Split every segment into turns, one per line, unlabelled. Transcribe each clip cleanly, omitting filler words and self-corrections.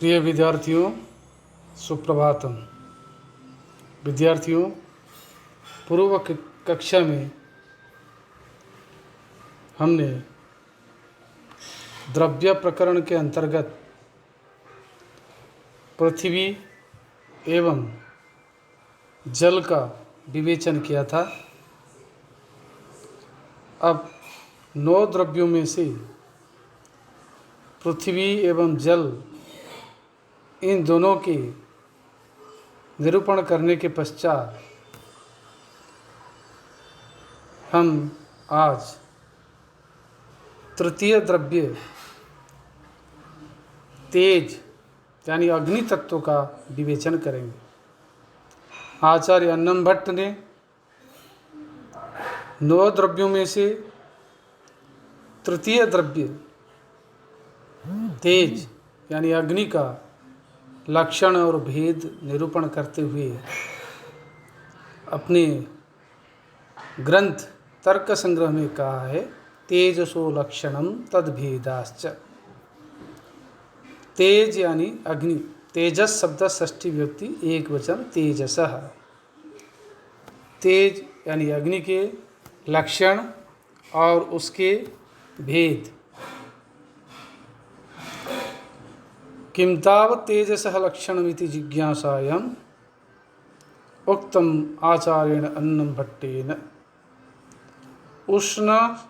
प्रिय विद्यार्थियों, सुप्रभातम। विद्यार्थियों, पूर्व कक्षा में हमने द्रव्य प्रकरण के अंतर्गत पृथ्वी एवं जल का विवेचन किया था। अब 9 द्रव्यों में से पृथ्वी एवं जल, इन दोनों के निरूपण करने के पश्चात हम आज तृतीय द्रव्य तेज यानी अग्नि तत्व का विवेचन करेंगे। आचार्य अन्नम भट्ट ने 9 द्रव्यों में से तृतीय द्रव्य तेज यानी अग्नि का लक्षण और भेद निरूपण करते हुए अपने ग्रंथ तर्क संग्रह में कहा है, तेजसो लक्षणम तद्भेदाश्च। तेज यानी अग्नि, तेजस शब्द षष्ठी विभक्ति एक वचन तेजसः। तेज यानी अग्नि के लक्षण और उसके भेद। किं तावत् तेजसः लक्षणमिति जिज्ञासायाम् उक्तम् आचार्येण अन्नं भट्टेन। उष्णस्पर्शवत्तेजः,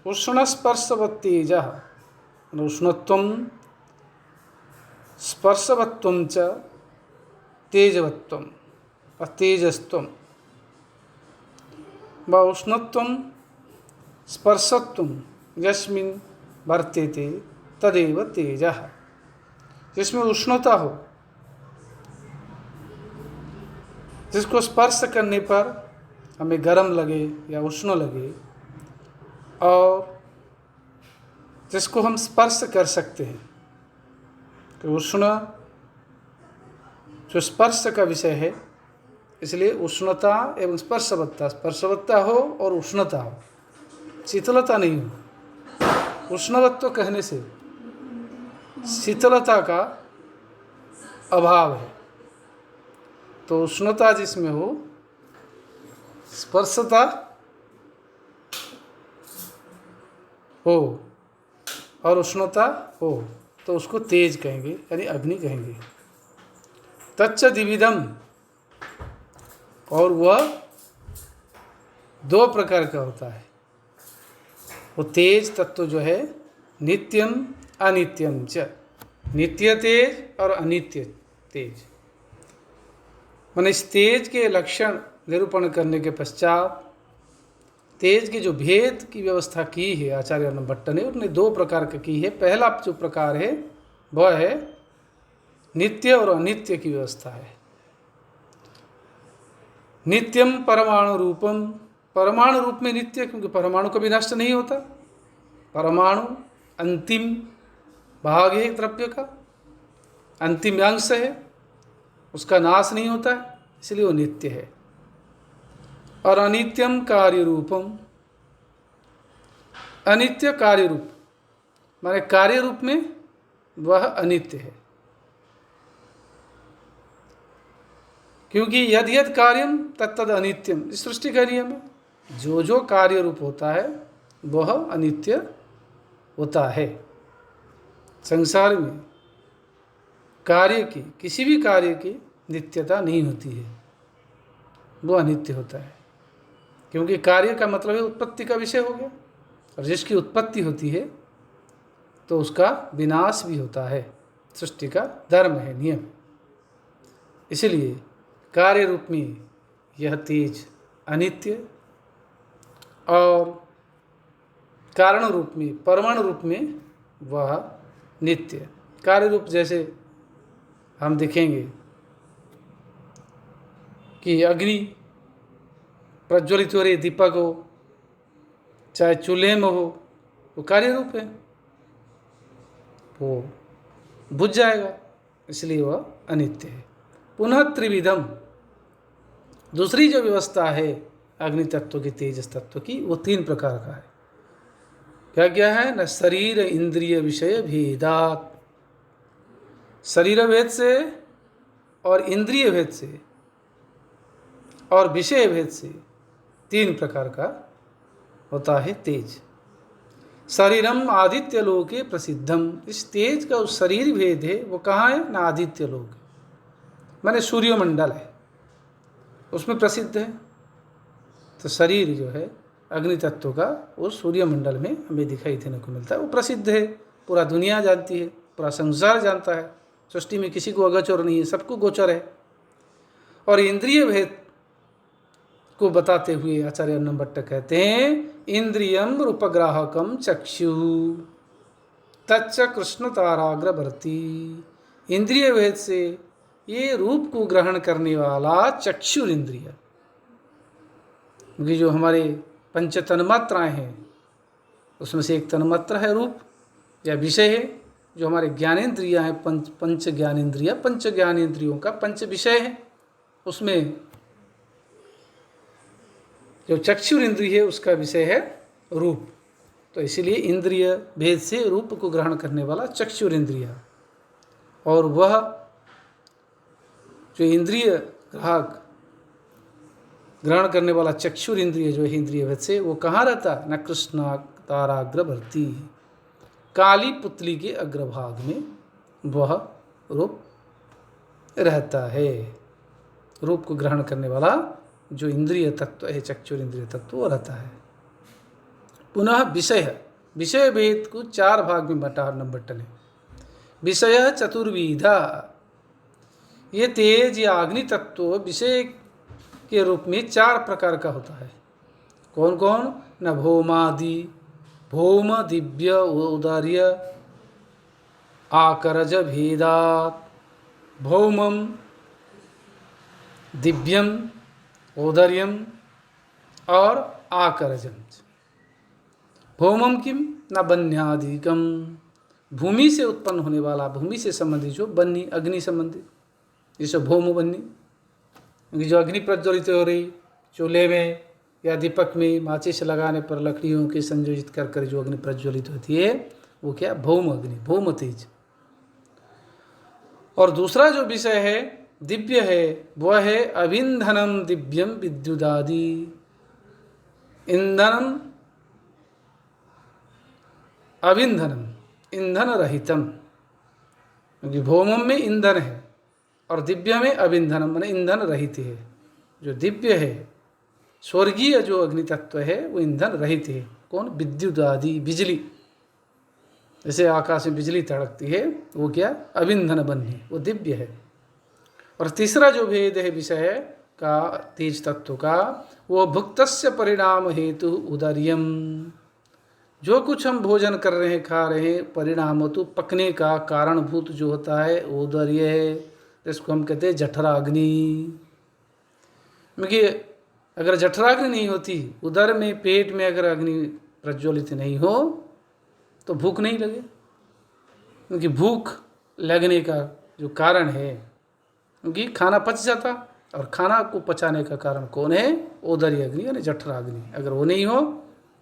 उष्णस्पर्शवत्तेजः उष्णत्वं स्पर्शवत्वं च तेजवत्वं तेजस्त्वं व उष्णत्वं स्पर्शत्वं यस्मिन् वर्तेते तदेव तेजः। जिसमें उष्णता हो, जिसको स्पर्श करने पर हमें गर्म लगे या उष्ण लगे, और जिसको हम स्पर्श कर सकते हैं। तो उष्ण जो स्पर्श का विषय है, इसलिए उष्णता एवं स्पर्शवत्ता, स्पर्शवत्ता हो और उष्णता हो, शीतलता नहीं हो। उष्णवत्व कहने से शीतलता का अभाव है, तो उष्णता जिसमें हो, स्पर्शता हो और उष्णता हो, तो उसको तेज कहेंगे यानी अग्नि कहेंगे। तच्च द्विविधम, और वह 2 प्रकार का होता है। वो तेज तत्व जो है, नित्यम अनित्यम च, नित्य तेज और अनित्य तेज। मैंने इस तेज के लक्षण निरूपण करने के पश्चात तेज के जो भेद की व्यवस्था की है आचार्य अन्नम भट्ट ने, उन्होंने 2 प्रकार का की है। पहला जो प्रकार है वह है नित्य और अनित्य की व्यवस्था है। नित्यम परमाणु रूपम, परमाणु रूप में नित्य, क्योंकि परमाणु कभी नष्ट नहीं होता। परमाणु अंतिम भाग है द्रव्य का, अंतिम अंश है, उसका नाश नहीं होता है, इसलिए वो नित्य है। और अनित्यम कार्य रूपम, अनित्य कार्य रूप, माने कार्य रूप में वह अनित्य है। क्योंकि यद यद कार्यम तत्तद अनित्यम, इस सृष्टि का नियम है। जो जो कार्य रूप होता है वह अनित्य होता है। संसार में कार्य की, किसी भी कार्य की नित्यता नहीं होती है, वो अनित्य होता है। क्योंकि कार्य का मतलब है उत्पत्ति का विषय हो गया, और जिसकी उत्पत्ति होती है तो उसका विनाश भी होता है। सृष्टि का धर्म है, नियम। इसलिए कार्य रूप में यह तेज अनित्य, और कारण रूप में, परमाणु रूप में वह नित्य। कार्य रूप जैसे हम देखेंगे कि अग्नि प्रज्वलित हो रही, दीपक हो चाहे चूल्हे में हो, वो कार्य रूप है, वो बुझ जाएगा, इसलिए वह अनित्य है। पुनः त्रिविधम, दूसरी जो व्यवस्था है अग्नि तत्व की, तेजस तत्व की, वो 3 प्रकार का है। क्या क्या है न शरीर इंद्रिय विषय भेदात, शरीर भेद से और इंद्रिय भेद से और विषय भेद से 3 प्रकार का होता है तेज। शरीरम आदित्य लोके प्रसिद्धम, इस तेज का उस शरीर भेद है वो कहाँ है ना आदित्य लोक, माने सूर्यमंडल है, उसमें प्रसिद्ध है। तो शरीर जो है अग्नि तत्व का वो सूर्यमंडल में हमें दिखाई देने को मिलता है, वो प्रसिद्ध है, पूरा दुनिया जानती है, पूरा संसार जानता है, सृष्टि में किसी को अगोचर नहीं है, सबको गोचर है। और इंद्रिय भेद को बताते हुए आचार्य अन्नम भट्ट कहते हैं इंद्रियम रूपग्राहकम चक्षु तच्च कृष्ण ताराग्रवर्ती, इंद्रिय भेद से ये रूप को ग्रहण करने वाला चक्षुर इंद्रिय, क्योंकि जो हमारे पंच तन्मात्राएं हैं उसमें से एक तन्मात्रा है रूप या विषय है, जो हमारे ज्ञानेंद्रियां हैं पंच ज्ञानेंद्रिया, पंच ज्ञानेंद्रियों का पंच विषय है, उसमें जो चक्षुर इंद्रिय है उसका विषय है रूप। तो इसीलिए इंद्रिय भेद से रूप को ग्रहण करने वाला चक्षुर इंद्रिय, और वह जो इंद्रिय ग्राहक ग्रहण करने वाला चक्षुर इंद्रिय जो है इंद्रिय भेद से, वो कहाँ रहता है न कृष्ण ताराग्रवर्ती, काली पुतली के अग्रभाग में वह रूप रहता है। रूप को ग्रहण करने वाला जो इंद्रिय तत्व है चक्षुर इंद्रिय तत्व वो रहता है। पुनः विषय भेद को 4 भाग में बांटा अन्नम भट्ट ने। विषय चतुर्विधा, ये तेज या अग्नि तत्व विषय के रूप में 4 प्रकार का होता है। कौन कौन न भौमादि, भौम दिव्य औदार्य आकरज भेदात, भौमम दिव्यम औदर्यम और आकरजम। भौमम किम न बन्यादिकम, भूमि से उत्पन्न होने वाला, भूमि से संबंधित जो बन्नी अग्नि संबंधित, जैसे भौम बन्नी, क्योंकि जो अग्नि प्रज्वलित हो रही चूल्हे में या दीपक में माचिस लगाने पर लकड़ियों के संयोजित कर कर जो अग्नि प्रज्वलित होती है वो क्या भौम अग्नि, भौम तेज। और दूसरा जो विषय है दिव्य है वह है अविंधनम दिव्यम विद्युदादि, ईंधनम अविंधनम ईंधन रहितम, क्योंकि भौमम में ईंधन है और दिव्य में अविंधनम माने ईंधन रहित है। जो दिव्य है स्वर्गीय जो अग्नि तत्व है वो ईंधन रहित है। कौन? विद्युत आदि, बिजली, जैसे आकाश में बिजली तड़कती है वो क्या अविंधन बन्ही, वो दिव्य है। और तीसरा जो भेद है विषय का तेज तत्व का, वो भुक्तस्य परिणाम हेतु उदर्यम, जो कुछ हम भोजन कर रहे हैं खा रहे हैं परिणाम तो पकने का कारणभूत जो होता है उदर्य है, जिसको हम कहते हैं जठराग्नि। क्योंकि अगर जठराग्नि नहीं होती, उदर में पेट में अगर अग्नि प्रज्वलित नहीं हो तो भूख नहीं लगे, क्योंकि भूख लगने का जो कारण है, क्योंकि खाना पच जाता, और खाना को पचाने का कारण कौन है? उदरी अग्नि यानी जठराग्नि। अगर वो नहीं हो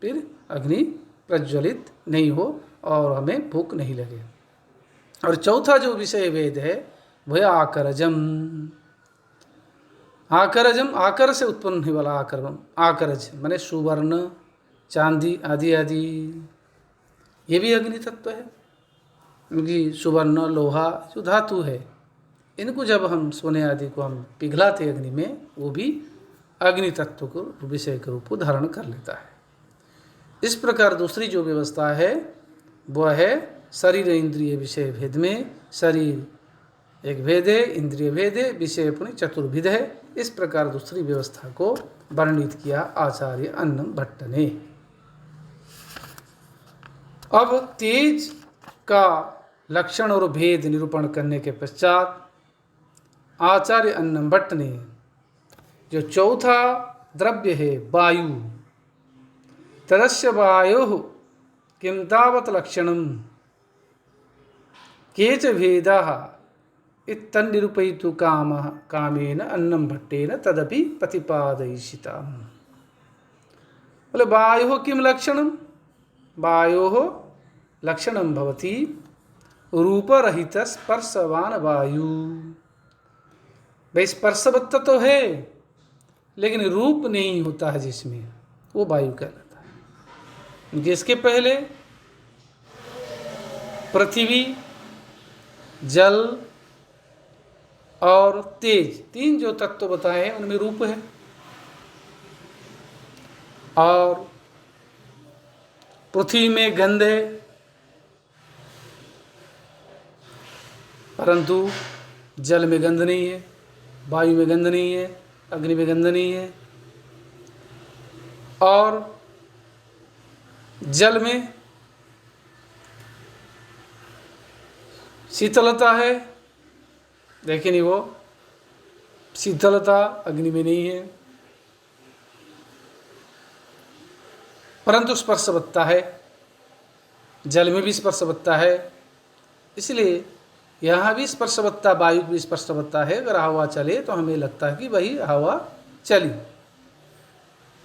फिर अग्नि प्रज्वलित नहीं हो और हमें भूख नहीं लगे। और चौथा जो विषय भेद है वह आकरजम। आकरजम आकर से उत्पन्न होने वाला आकरम, आकरज माने सुवर्ण, चांदी आदि आदि, ये भी अग्नि तत्व है। क्योंकि सुवर्ण लोहा जो धातु है, इनको जब हम सोने आदि को हम पिघलाते अग्नि में, वो भी अग्नि तत्व को विषय के रूप को धारण कर लेता है। इस प्रकार दूसरी जो व्यवस्था है वह है शरीर इंद्रिय विषय भेद में। शरीर एक भेद है, इंद्रिय भेद है, विषय अपनी चतुर्विध है। इस प्रकार दूसरी व्यवस्था को वर्णित किया आचार्य अन्नम भट्ट ने। अब तेज का लक्षण और भेद निरूपण करने के पश्चात आचार्य अन्नम भट्ट ने जो चौथा द्रव्य है वायु, तदस्य वायोः किं तावत् लक्षणं केच भेदाः इत्तन्निरूपयितुं कामेन अन्नम भट्टेन तदपि प्रतिपादयिषिताम्। बोले वायुः किं लक्षणं, वायोः लक्षणं भवति रूपरहित स्पर्शवान वायु। भाई स्पर्शवत्ता तो है लेकिन रूप नहीं होता है जिसमें, वो वायु कहलाता है। जिसके पहले पृथ्वी, जल और तेज, तीन जो तत्व बताए हैं उनमें रूप है। और पृथ्वी में गंध है, परंतु जल में गंध नहीं है, वायु में गंध नहीं है, अग्नि में गंध नहीं है। और जल में शीतलता है, लेकिन वो शीतलता अग्नि में नहीं है, परंतु स्पर्शवत्ता है। जल में भी स्पर्शवत्ता है, इसलिए यहाँ भी स्पर्शवत्ता, वायु भी स्पर्शवत्ता है। अगर हवा चले तो हमें लगता है कि वही हवा चली।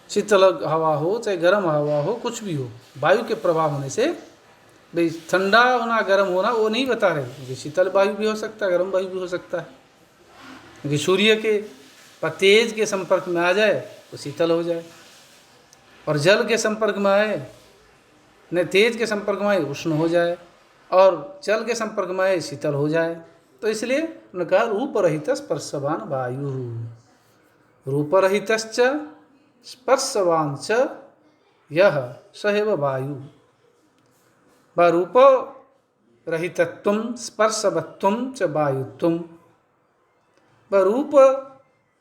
शीतल हवा हो चाहे गर्म हवा हो, कुछ भी हो, वायु के प्रभाव होने से भाई ठंडा होना गर्म होना वो नहीं बता रहे, क्योंकि शीतल वायु भी हो सकता है, गर्म वायु भी हो सकता है। क्योंकि सूर्य के तेज के संपर्क में आ जाए तो शीतल हो जाए, और जल के संपर्क में आए, न तेज के संपर्क में आए उष्ण हो जाए, और जल के संपर्क में आए शीतल हो जाए। तो इसलिए उन्होंने कहा रूपरहित स्पर्शवान वायु, रूपरहितश्च स्पर्शवान च यह सहैव वायु। व रूप रहितत्वं स्पर्शवत्वं च वायुत्वं। व रूप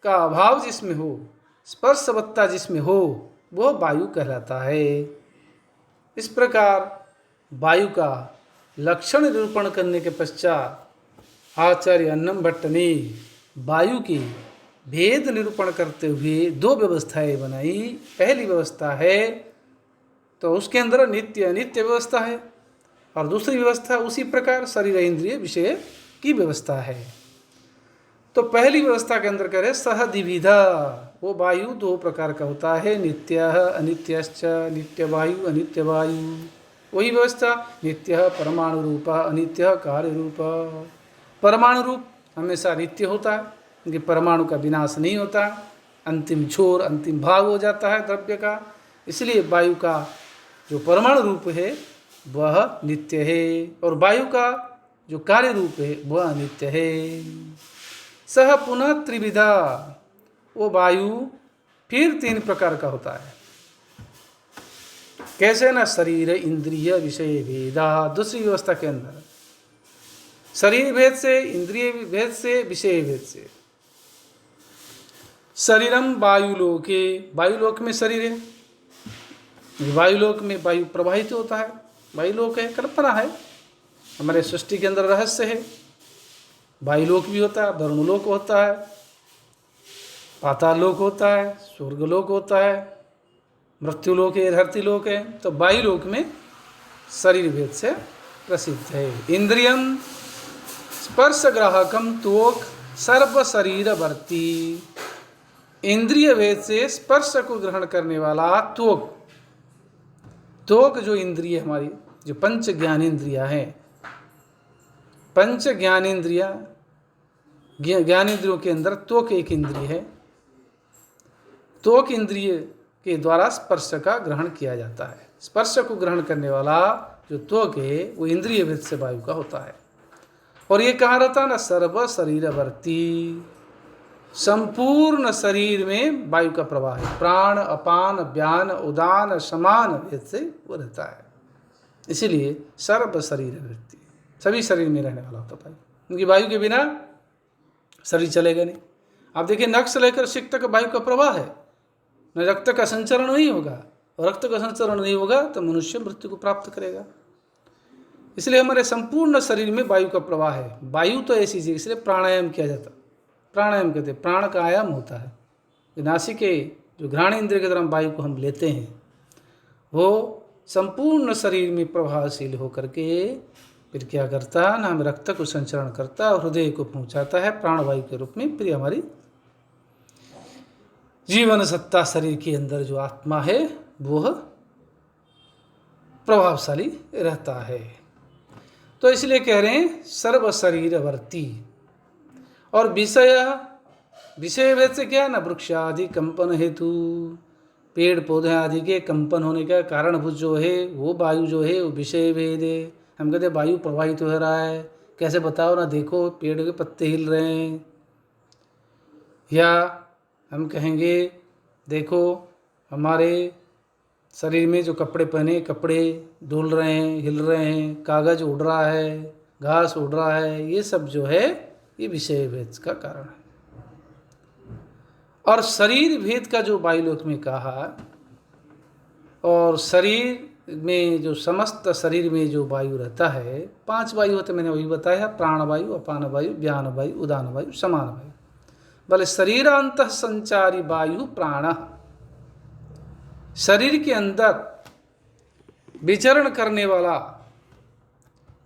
का अभाव जिसमें हो, स्पर्शवत्ता जिसमें हो, वह वायु कहलाता है। इस प्रकार वायु का लक्षण निरूपण करने के पश्चात आचार्य अन्नम भट्ट ने वायु के भेद निरूपण करते हुए दो व्यवस्थाएं बनाई। पहली व्यवस्था है तो उसके अंदर नित्य अनित्य व्यवस्था है, और दूसरी व्यवस्था उसी प्रकार शरीर इंद्रिय विषय की व्यवस्था है। तो पहली व्यवस्था के अंदर करें सहद्विविधा, वो वायु दो प्रकार का होता है, नित्य अनित्यश्च, नित्य वायु अनित्य वायु। वही व्यवस्था नित्य परमाणु रूप, अनित्य कार्य रूप। परमाणु रूप हमेशा नित्य होता है, क्योंकि परमाणु का विनाश नहीं होता, अंतिम छोर अंतिम भाग हो जाता है द्रव्य का। इसलिए वायु का जो परमाणु रूप है वह नित्य है, और वायु का जो कार्य रूप है वह अनित्य है। सह पुनः त्रिविधा, वो वायु फिर तीन प्रकार का होता है। कैसे ना, शरीर इंद्रिय विषय भेदा। दूसरी व्यवस्था के अंदर शरीर भेद से, इंद्रिय भेद से, विषय भेद से। शरीरम वायुलोके, वायुलोक में शरीर है, वायुलोक में वायु प्रवाहित होता है, वायुलोक है, कल्पना है, हमारे सृष्टि के अंदर रहस्य है। वायुलोक भी होता है, वरुणलोक होता है, पातालोक होता है, स्वर्गलोक होता है, मृत्युलोक है, धरतीलोक है। तो वायुलोक में शरीर भेद से प्रसिद्ध है। इंद्रियम स्पर्शग्राहकम त्वक सर्व शरीरवर्ती, इंद्रिय भेद से स्पर्श को ग्रहण करने वाला त्वक। त्वक जो इंद्रिय हमारी, जो पंच ज्ञानेन्द्रियाँ हैं, पंच ज्ञानेन्द्रियाँ, ज्ञानेन्द्रियों के अंदर त्वक एक इंद्रिय है। त्वक इंद्रिय के द्वारा स्पर्श का ग्रहण किया जाता है। स्पर्श को ग्रहण करने वाला जो त्वक है वो इंद्रिय भेद से वायु का होता है। और ये कहाँ रहता है ना, सर्व शरीरवर्ती, संपूर्ण शरीर में वायु का प्रवाह है। प्राण अपान व्यान उदान समान भेद से वो रहता है। इसीलिए सर्व शरीरवर्ती, सभी शरीर में रहने वाला होता है। क्योंकि वायु के बिना शरीर चलेगा नहीं। आप देखिए नख से लेकर शिक तक वायु का प्रवाह है, न रक्त का संचरण नहीं होगा, और रक्त का संचरण नहीं होगा तो मनुष्य मृत्यु को प्राप्त करेगा। इसलिए हमारे संपूर्ण शरीर में वायु का प्रवाह है। वायु तो ऐसी चीज, इसलिए प्राणायाम किया जाता। प्राणायाम कहते हैं, प्राण का आयाम होता है। नासिक के जो घ्राण इंद्रिय के द्वारा वायु को हम लेते हैं, वो संपूर्ण शरीर में प्रभावशील होकर के फिर क्या करता है ना, हमें रक्त को संचरण करता और हृदय को पहुंचाता है प्राणवायु के रूप में। फिर हमारी जीवन सत्ता शरीर के अंदर जो आत्मा है वह प्रभावशाली रहता है। तो इसलिए कह रहे हैं सर्व शरीरवर्ती। और विषय भेद से क्या है ना, वृक्ष आदि कंपन हेतु, पेड़ पौधे आदि के कंपन होने का कारणभूत जो है वो वायु जो है वो विषय भेद है। हम कहते हैं वायु प्रवाहित हो रहा है, कैसे बताओ ना, देखो पेड़ के पत्ते हिल रहे हैं। या हम कहेंगे देखो हमारे शरीर में जो कपड़े पहने, कपड़े डोल रहे हैं, हिल रहे हैं, कागज़ उड़ रहा है, घास उड़ रहा है, ये सब जो है ये विषय भेद का कारण है। और शरीर भेद का जो वायुलोक में कहा, और शरीर में जो समस्त शरीर में जो वायु रहता है, 5 वायु होते, मैंने वही बताया, प्राण वायु, अपान वायु, व्यान वायु, उदान वायु, समान वायु। बोले शरीरांत संचारी वायु प्राण, शरीर के अंदर विचरण करने वाला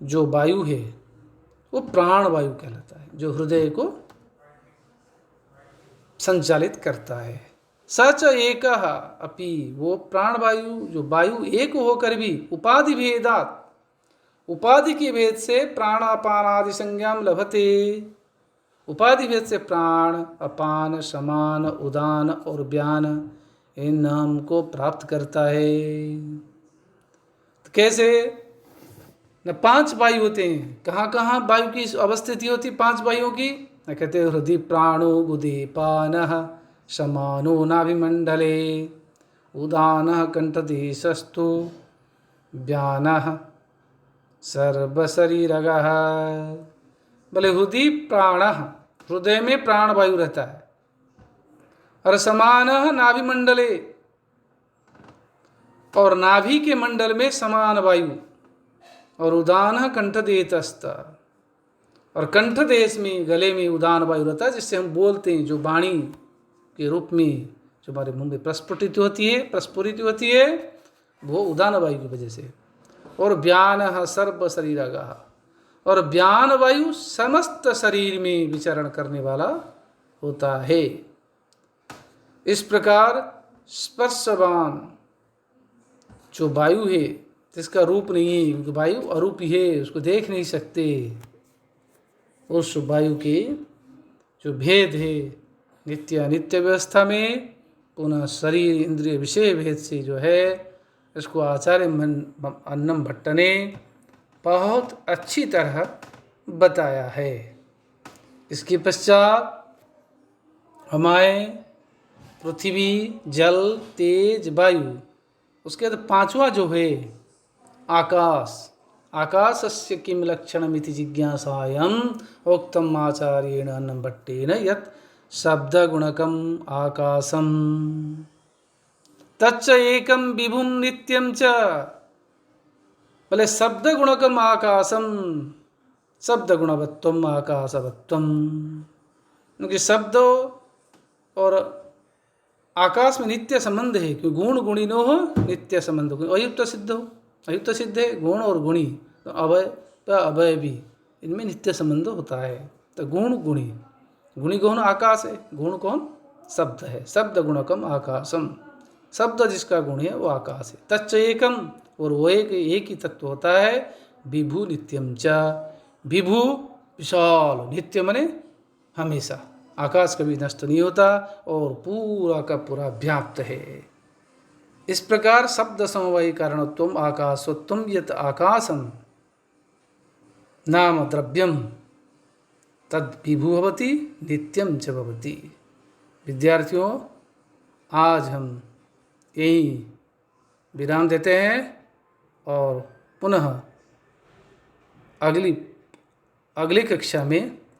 जो वायु है वो प्राण वायु कहलाता है, जो हृदय को संचालित करता है। सच एक अपि, वो प्राण वायु जो वायु एक होकर भी उपाधि भेदात, उपाधि के भेद से प्राण अपान आदि संज्ञाम लभते, उपाधि भेद से प्राण अपान समान उदान और व्यान इन नाम को प्राप्त करता है। तो कैसे न 5 वायु होते हैं, कहाँ कहाँ वायु की अवस्थिति होती 5 वायुओं की, कहते हैं हृदय प्राणो उदीपानः समानो नाभिमंडले उदानः कंठदेशस्तु व्यानः सर्वशरीरगः। बोले हृदय प्राणः, हृदय में प्राण वायु रहता है, और समानः नाभिमंडले, और नाभि के मंडल में समान वायु, और उदानः कंठदेशस्त, और कंठ देश में गले में उदान वायु रहता है, जिससे हम बोलते हैं, जो वाणी के रूप में जो हमारे मुंह में प्रस्फुटित होती है वो उदान वायु की वजह से। और व्यान सर्व शरीरगः, और व्यान वायु समस्त शरीर में विचरण करने वाला होता है। इस प्रकार स्पर्शवान जो वायु है जिसका रूप नहीं है, क्योंकि वायु अरूपी है, उसको देख नहीं सकते, उस वायु के जो भेद है नित्य अनित्य व्यवस्था में, पुनः शरीर इंद्रिय विषय भेद से जो है, इसको आचार्य अन्नम भट्ट ने बहुत अच्छी तरह बताया है। इसके पश्चात हमारे पृथ्वी जल तेज वायु, उसके बाद 5वां जो है आकाश, आकाशस्य किम लक्षणमिति जिज्ञासायाम उक्तम आचार्येण अन्नम भट्टेन यत् शब्दगुणकम आकाशम तच्च एकम विभुम नित्यम च। बोले शब्दगुणकम आकाशम, शब्दगुणवत्वम आकाशवत्वम, क्योंकि शब्द और आकाश में नित्य संबंध है, क्योंकि गुण गुणिनो हो नित्य संबंध, अयुक्त सिद्ध हो, अयुक्त सिद्ध है, गुण और गुणी, तो अवय अवय भी इनमें नित्य संबंध होता है। तो गुण गुणी, गुणी कौन आकाश है, गुण कौन शब्द है, शब्द गुणकम आकाशम, शब्द जिसका गुण है वो आकाश है। तच्च एकम, और वो एक ही तत्व होता है, विभु नित्यम च, विभु विशाल, नित्य मने हमेशा, आकाश कभी नष्ट नहीं होता और पूरा का पूरा व्याप्त है। इस प्रकार शब्द समवायी कारणत्वम आकाशत्वम यत् आकाशम नाम द्रव्यम तद विभु भवति नित्यम च भवति। विद्यार्थियों, आज हम यही विराम देते हैं और पुनः अगली कक्षा में